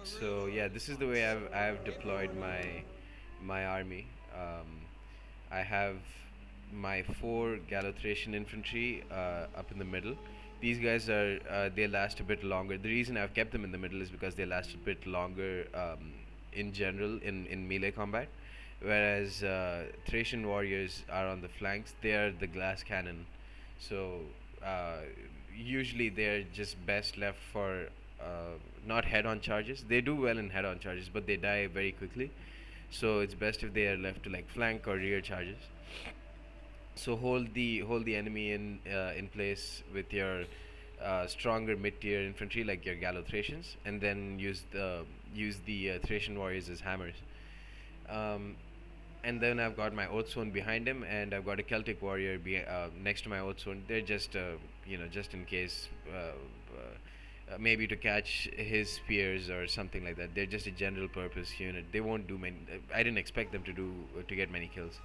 So yeah, this is the way I've deployed my army. I have my four Galothracian infantry up in the middle. These guys are they last a bit longer. The reason I've kept them in the middle is because they last a bit longer in general in melee combat, whereas Thracian warriors are on the flanks. They are the glass cannon, so uh, usually they're just best left for not head-on charges. They do well in head-on charges, but they die very quickly. So it's best if they are left to like flank or rear charges. So hold the enemy in place with your stronger mid-tier infantry like your Galothracians, and then use the Thracian warriors as hammers. Um, and then I've got my Oathsworn behind him, and I've got a Celtic warrior next to my Oathsworn. They're just just in case. Maybe to catch his spears or something like that. They're just a general purpose unit. They won't do many. I didn't expect them to get many kills.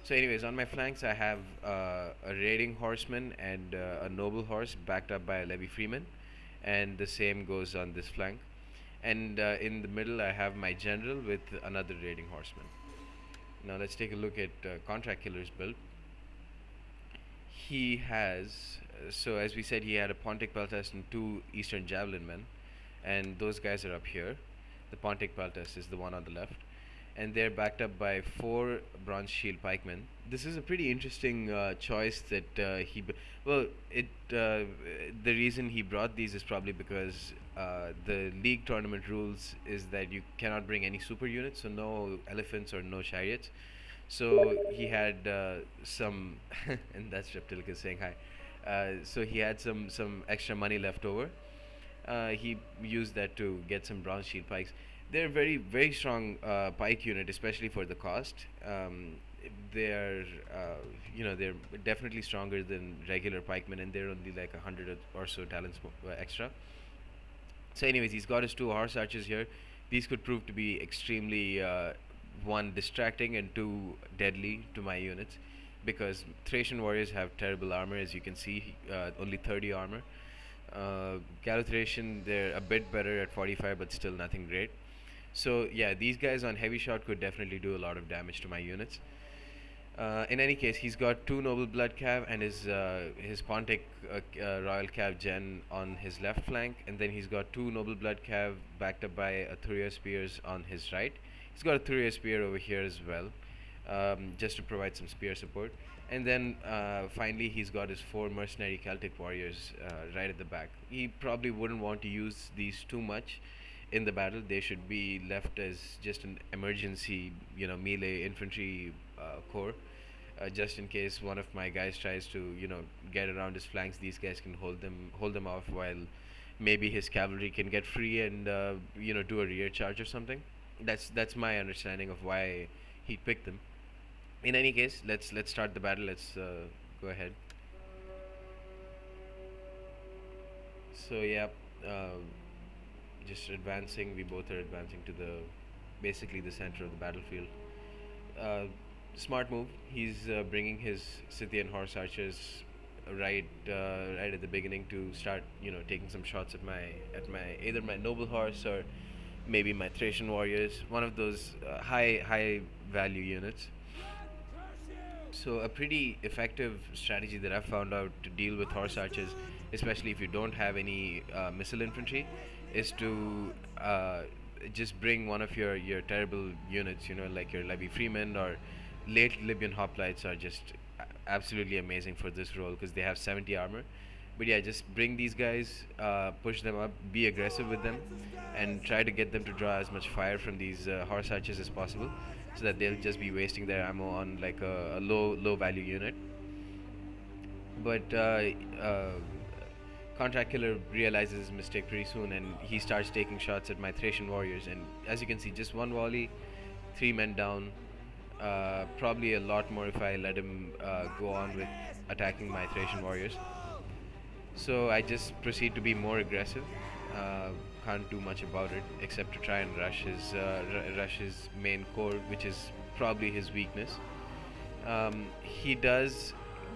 So, anyways, on my flanks, I have a raiding horseman and a noble horse backed up by a levy freeman, and the same goes on this flank. And in the middle, I have my general with another raiding horseman. Now, let's take a look at Contract Killer's build. He has, so as we said, he had a Pontic Peltas and two Eastern Javelin men, and those guys are up here. The Pontic Peltas is the one on the left, and they're backed up by four Bronze Shield Pikemen. This is a pretty interesting choice that well, the reason he brought these is probably because the league tournament rules is that you cannot bring any super units, so no elephants or no chariots. So he had some, and that's Reptilicus saying hi. So he had some extra money left over. He used that to get some bronze shield pikes. They're very strong pike unit, especially for the cost. They're they're definitely stronger than regular pikemen, and they're only like 100 or so talents extra. So, anyways, he's got his two horse archers here. These could prove to be extremely one distracting and two deadly to my units, because Thracian warriors have terrible armor, as you can see, only 30 armor. Galothracian, they're a bit better at 45, but still nothing great. So yeah, these guys on heavy shot could definitely do a lot of damage to my units. In any case, he's got two noble blood cav and his Pontic royal cav gen on his left flank, and then he's got two noble blood cav backed up by a Thuria spears on his right. He's got a Thuria spear over here as well, just to provide some spear support. And then finally, he's got his four mercenary Celtic warriors right at the back. He probably wouldn't want to use these too much in the battle. They should be left as just an emergency, melee infantry corps, just in case one of my guys tries to, get around his flanks. These guys can hold them off while maybe his cavalry can get free and do a rear charge or something. That's my understanding of why he picked them. In any case, let's start the battle. Let's go ahead. So yeah, just advancing. We both are advancing to the basically the center of the battlefield. Uh, Smart move. He's bringing his Scythian horse archers right at the beginning to start, taking some shots at my either my noble horse or maybe my Thracian warriors. One of those high value units. So a pretty effective strategy that I've found out to deal with horse archers, especially if you don't have any missile infantry, is to just bring one of your terrible units, like your Levy Freeman or late Libyan hoplites are just absolutely amazing for this role because they have 70 armor. But yeah, just bring these guys, push them up, be aggressive with them, and try to get them to draw as much fire from these horse archers as possible, so that they'll just be wasting their ammo on like a low value unit. But Contract Killer realizes his mistake pretty soon, and he starts taking shots at my Thracian warriors. And as you can see, just one volley, three men down. Probably a lot more if I let him go on with attacking my Thracian warriors. So I just proceed to be more aggressive. Can't do much about it except to try and rush his main core, which is probably his weakness. He does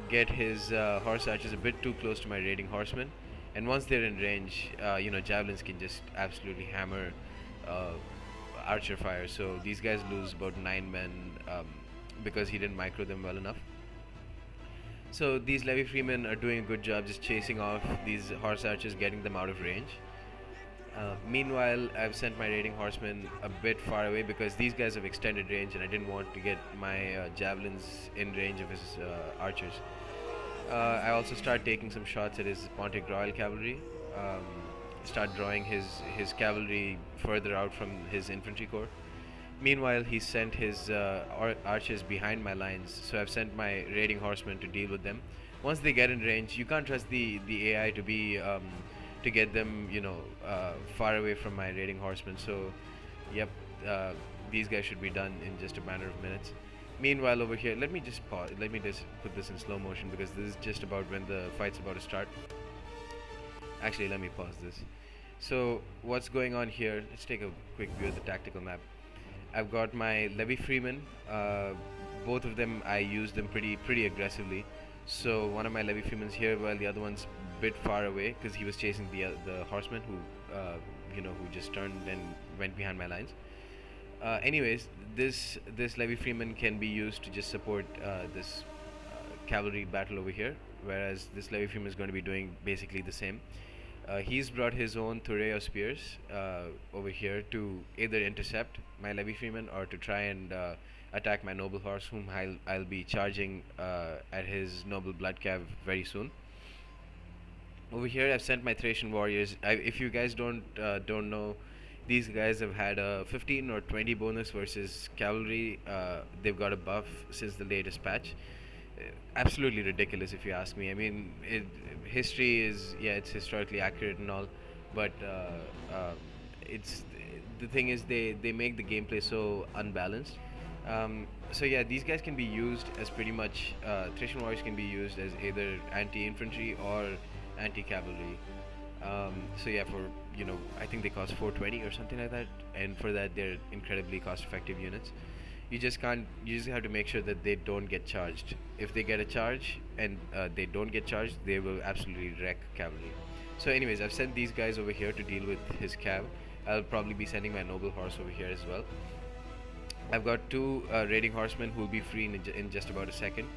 get his horse archers a bit too close to my raiding horsemen, and once they're in range, javelins can just absolutely hammer uh, archer fire. So these guys lose about 9 men because he didn't micro them well enough. So these Levy Freemen are doing a good job just chasing off these horse archers, getting them out of range. Meanwhile, I've sent my raiding horsemen a bit far away because these guys have extended range, and I didn't want to get my javelins in range of his archers. I also start taking some shots at his Pontic Royal cavalry. Start drawing his cavalry further out from his infantry corps. Meanwhile, he sent his archers behind my lines, so I've sent my raiding horsemen to deal with them. Once they get in range, you can't trust the AI to be to get them, far away from my raiding horsemen. So, yep, these guys should be done in just a matter of minutes. Meanwhile, over here, let me just pause. Let me just put this in slow motion because this is just about when the fight's about to start. Actually, let me pause this. So, what's going on here? Let's take a quick view of the tactical map. I've got my Levy Freemen. Both of them, I use them pretty aggressively. So one of my Levy Freemen's here, while the other one's a bit far away because he was chasing the horseman who just turned and went behind my lines. Anyways, this Levy Freeman can be used to just support this cavalry battle over here, whereas this Levy Freeman is going to be doing basically the same. He's brought his own Thureo spears over here to either intercept my Levy Freeman or to try and attack my noble horse, whom I'll be charging at his noble blood cav very soon. Over here, I've sent my Thracian warriors. If you guys don't know, these guys have had a 15 or 20 bonus versus cavalry. They've got a buff since the latest patch. Absolutely ridiculous, if you ask me. I mean, history is, it's historically accurate and all, but it's the thing is they make the gameplay so unbalanced. So yeah, these guys can be used as pretty much Thracian warriors can be used as either anti-infantry or anti-cavalry. So yeah, for I think they cost 420 or something like that, and for that they're incredibly cost-effective units. You just have to make sure that they don't get charged. If they get a charge and they don't get charged, they will absolutely wreck cavalry. So anyways, I've sent these guys over here to deal with his cav. I'll probably be sending my noble horse over here as well. I've got two raiding horsemen who will be free in just about a second,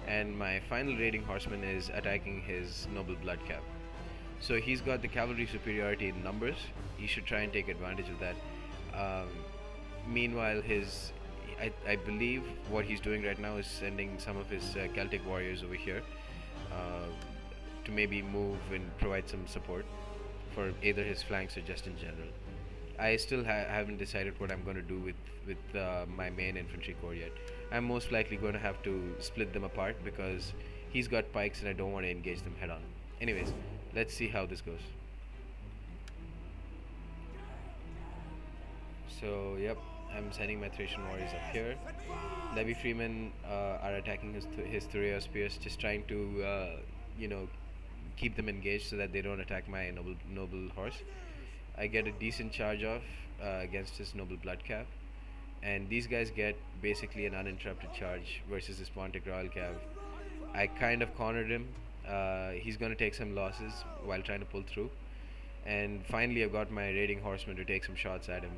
and my final raiding horseman is attacking his noble blood cav. So he's got the cavalry superiority in numbers. He should try and take advantage of that. Meanwhile, I believe what he's doing right now is sending some of his Celtic warriors over here to maybe move and provide some support for either his flanks or just in general. I still haven't decided what I'm going to do with my main infantry corps yet. I'm most likely going to have to split them apart because he's got pikes and I don't want to engage them head on. Anyways, let's see how this goes. So yep, I'm sending my Thracian warriors up here. Levy Freemen are attacking his Thureo spears, just trying to keep them engaged so that they don't attack my noble horse. I get a decent charge off against his noble blood cav, and these guys get basically an uninterrupted charge versus his Pontic Royal cav. I kind of cornered him. He's going to take some losses while trying to pull through, and finally I've got my raiding horsemen to take some shots at him.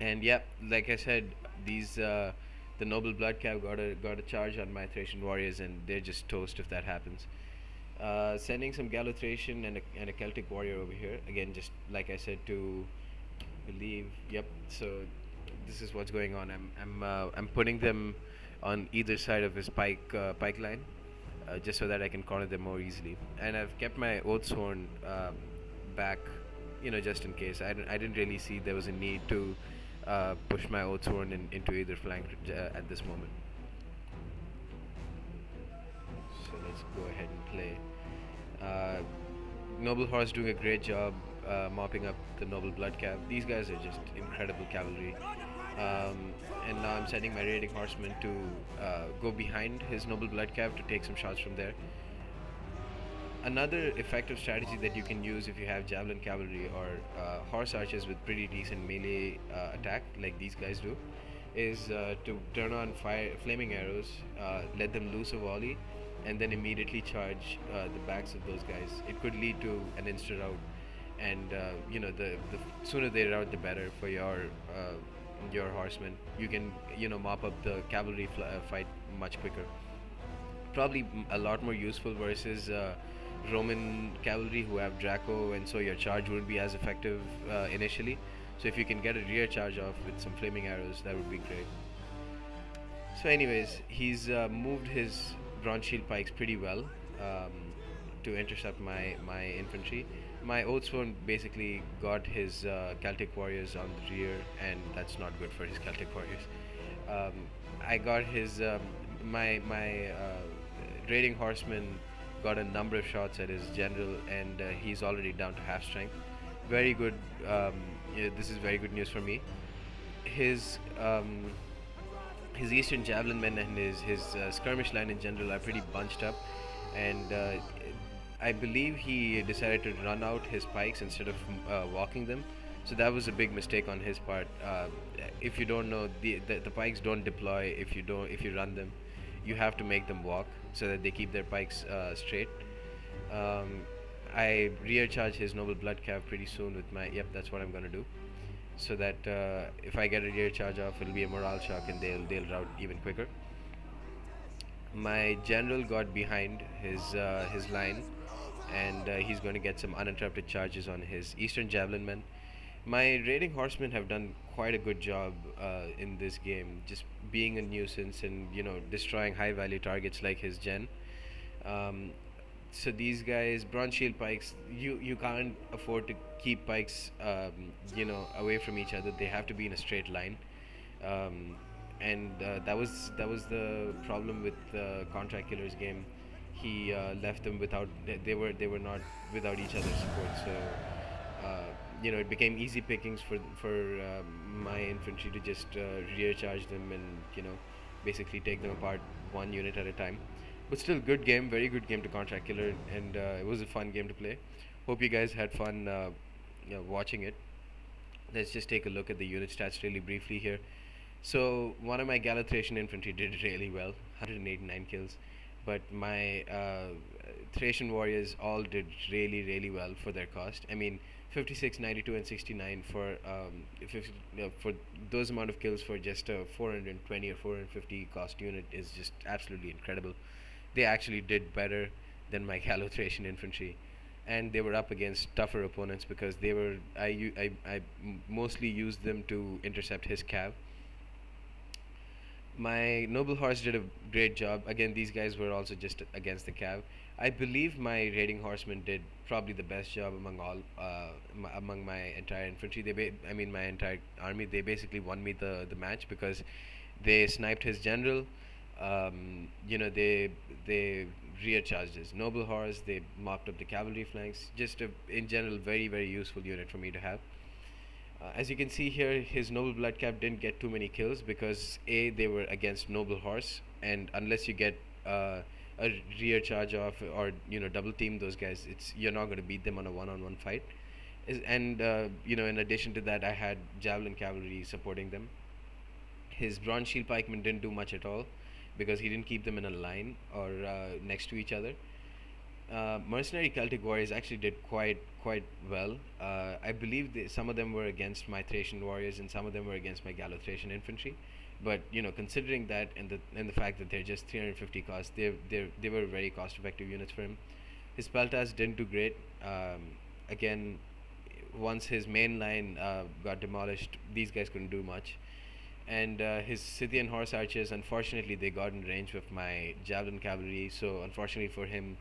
And yeah, like I said, these the noble blood cav got a charge on my Thracian warriors, and they're just toast if that happens. Sending some Gallo Thracian and a Celtic warrior over here again, just like I said, to believe. Yep. So this is what's going on. I'm putting them on either side of his pike line, just so that I can corner them more easily. And I've kept my Oathsworn back, just in case. I didn't really see there was a need to push my Oathsworn into either flank at this moment. So let's go ahead and play. Noble Horse doing a great job mopping up the noble blood cav. These guys are just incredible cavalry. And now I'm sending my raiding horsemen to go behind his noble blood cav to take some shots from there. Another effective strategy that you can use if you have javelin cavalry or horse archers with pretty decent melee attack like these guys do is to turn on flaming arrows, let them loose a volley, and then immediately charge the backs of those guys. It could lead to an insta rout, and the sooner they rout, the better for your horsemen. You can mop up the cavalry fight much quicker. Probably a lot more useful versus Roman cavalry who have Draco, and so your charge wouldn't be as effective initially. So if you can get a rear charge off with some flaming arrows, that would be great. So, anyways, he's moved his bronze shield pikes pretty well um, to intercept my infantry. My Oathsworn basically got his Celtic warriors on the rear, and that's not good for his Celtic warriors. Um, I got his my raiding horseman got a number of shots at his general, and he's already down to half strength. Very good. Yeah, this is very good news for me. His his Eastern Javelin men and his skirmish line in general are pretty bunched up, and I believe he decided to run out his pikes instead of walking them. So that was a big mistake on his part. If you don't know, the pikes don't deploy if you run them. You have to make them walk so that they keep their pikes straight. Um, I rear charge his noble blood cav pretty soon with my yep. That's what I'm gonna do, so that if I get a rear charge off, it'll be a morale shock and they'll rout even quicker. My general got behind his line, and he's going to get some uninterrupted charges on his Eastern Javelin men. My raiding horsemen have done quite a good job in this game, just being a nuisance and destroying high value targets like his gen. Um, so these guys, bronze shield pikes, you can't afford to keep pikes away from each other. They have to be in a straight line. Um, and that was the problem with the Contract Killer's game. He left them without they were not without each other's support. So it became easy pickings for my infantry to just rear charge them and basically take them apart one unit at a time. But still, good game, very good game to Contract Killer, and it was a fun game to play. Hope you guys had fun watching it. Let's just take a look at the unit stats really briefly here. So one of my Thracian infantry did really well, 189 kills, but my Thracian warriors all did really well for their cost. I mean, 56, 92, and 69 for those amount of kills for just a 420 or 450 cost unit is just absolutely incredible. They actually did better than my Thracian infantry, and they were up against tougher opponents because they were I mostly used them to intercept his cav. My noble horse did a great job. Again, these guys were also just against the cav. I believe my raiding horsemen did probably the best job among all among my entire infantry. I mean my entire army. They basically won me the match because they sniped his general. They rear charged his noble horse. They mopped up the cavalry flanks. Just in general, very useful unit for me to have. As you can see here, his noble blood cap didn't get too many kills because they were against noble horse, and unless you get a rear charge off or double team those guys, you're not going to beat them on a one-on-one fight. And in addition to that, I had javelin cavalry supporting them. His bronze shield pikemen didn't do much at all because he didn't keep them in a line or next to each other. Mercenary Celtic warriors actually did quite well. I believe some of them were against my Thracian warriors and some of them were against my Thracian infantry. But considering that and the fact that they're just 350 cost, they were very cost-effective units for him. His Peltas didn't do great. Again, once his main line got demolished, these guys couldn't do much. And his Scythian horse archers, unfortunately, they got in range with my javelin cavalry. So unfortunately for him,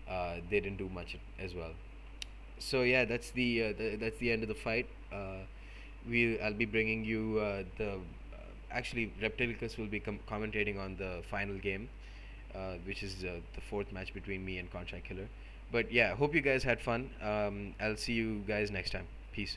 they didn't do much as well. So yeah, that's the end of the fight. I'll be bringing you actually Reptilicus will be commentating on the final game, which is the fourth match between me and Contract Killer. But yeah, hope you guys had fun. I'll see you guys next time. Peace.